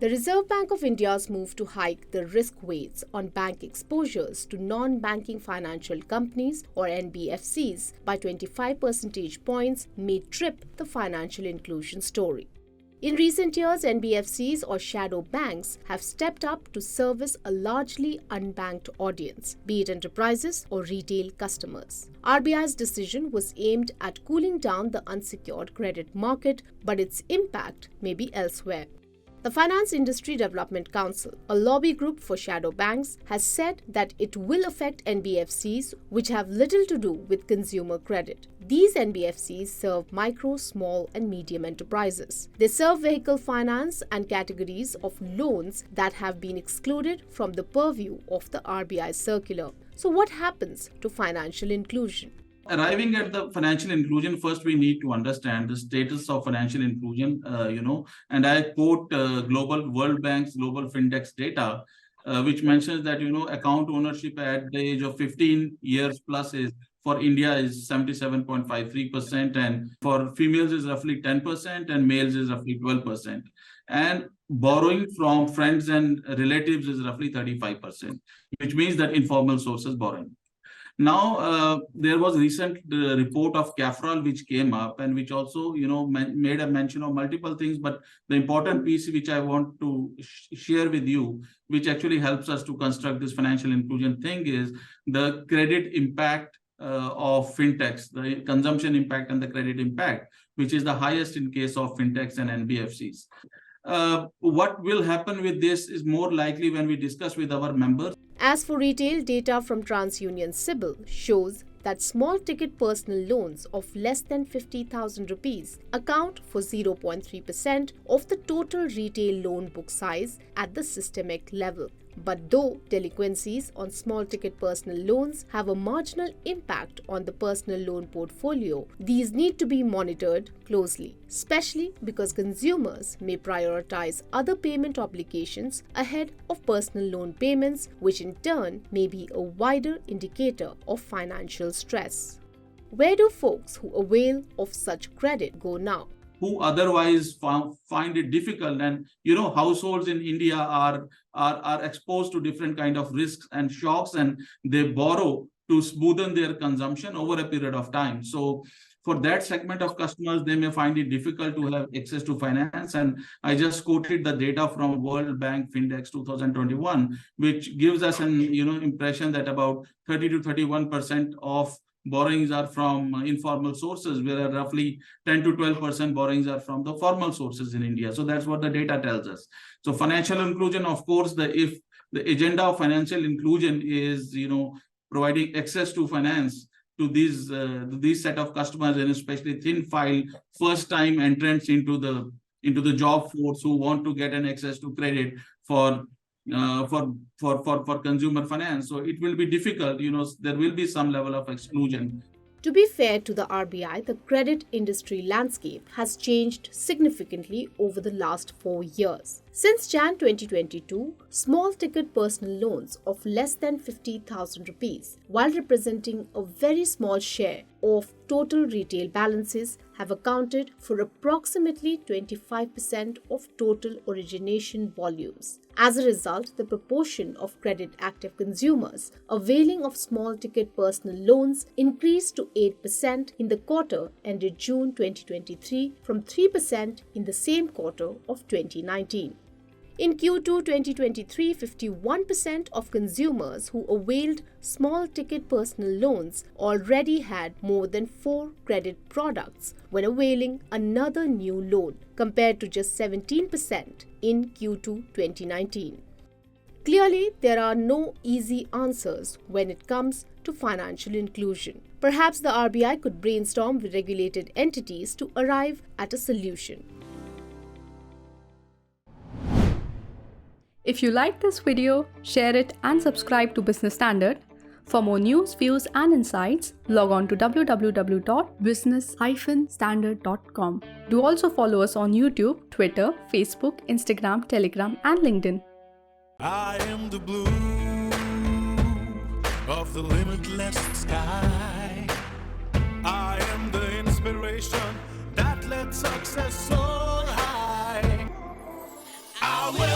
The Reserve Bank of India's move to hike the risk weights on bank exposures to non-banking financial companies or NBFCs by 25 percentage points may trip the financial inclusion story. In recent years, NBFCs or shadow banks have stepped up to service a largely unbanked audience, be it enterprises or retail customers. RBI's decision was aimed at cooling down the unsecured credit market, but its impact may be elsewhere. The Finance Industry Development Council, a lobby group for shadow banks, has said that it will affect NBFCs which have little to do with consumer credit. These NBFCs serve micro, small and medium enterprises. They serve vehicle finance and categories of loans that have been excluded from the purview of the RBI circular. So what happens to financial inclusion? Arriving at the financial inclusion, first we need to understand the status of financial inclusion, and I quote Global World Bank's Global Findex data, which mentions that, account ownership at the age of 15 years plus is for India is 77.53%, and for females is roughly 10%, and males is roughly 12%. And borrowing from friends and relatives is roughly 35%, which means that informal sources borrowing. Now, there was a recent report of CAFRAL which came up and which also, made a mention of multiple things. But the important piece which I want to share with you, which actually helps us to construct this financial inclusion thing, is the credit impact of fintechs, the consumption impact and the credit impact, which is the highest in case of fintechs and NBFCs. What will happen with this is more likely when we discuss with our members. As for retail, data from TransUnion CIBIL shows that small ticket personal loans of less than 50,000 rupees account for 0.3% of the total retail loan book size at the systemic level. But though delinquencies on small ticket personal loans have a marginal impact on the personal loan portfolio, these need to be monitored closely, especially because consumers may prioritize other payment obligations ahead of personal loan payments, which in turn may be a wider indicator of financial stress. Where do folks who avail of such credit go now? Who otherwise find it difficult, and households in India are exposed to different kind of risks and shocks, and they borrow to smoothen their consumption over a period of time. So for that segment of customers, they may find it difficult to have access to finance. And I just quoted the data from World Bank Findex 2021, which gives us an impression that about 30 to 31% of borrowings are from informal sources, where roughly 10 to 12% borrowings are from the formal sources in India. So that's what the data tells us. So financial inclusion, of course, if the agenda of financial inclusion is, providing access to finance to these set of customers, and especially thin file first time entrants into the job force who want to get an access to credit for consumer finance. So it will be difficult, there will be some level of exclusion. To be fair to the RBI, the credit industry landscape has changed significantly over the last 4 years. Since Jan 2022, small ticket personal loans of less than 50,000 rupees, while representing a very small share of total retail balances, have accounted for approximately 25% of total origination volumes. As a result, the proportion of credit-active consumers availing of small-ticket personal loans increased to 8% in the quarter ended June 2023 from 3% in the same quarter of 2019. In Q2 2023, 51% of consumers who availed small-ticket personal loans already had more than 4 credit products when availing another new loan, compared to just 17% in Q2 2019. Clearly, there are no easy answers when it comes to financial inclusion. Perhaps the RBI could brainstorm with regulated entities to arrive at a solution. If you like this video, share it and subscribe to Business Standard. For more news, views and insights, log on to www.business-standard.com. Do also follow us on YouTube, Twitter, Facebook, Instagram, Telegram and LinkedIn. I am the blue of the limitless sky. I am the inspiration that lets success soar high. I will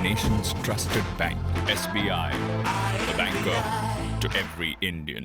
nation's trusted bank, SBI, the banker to every Indian.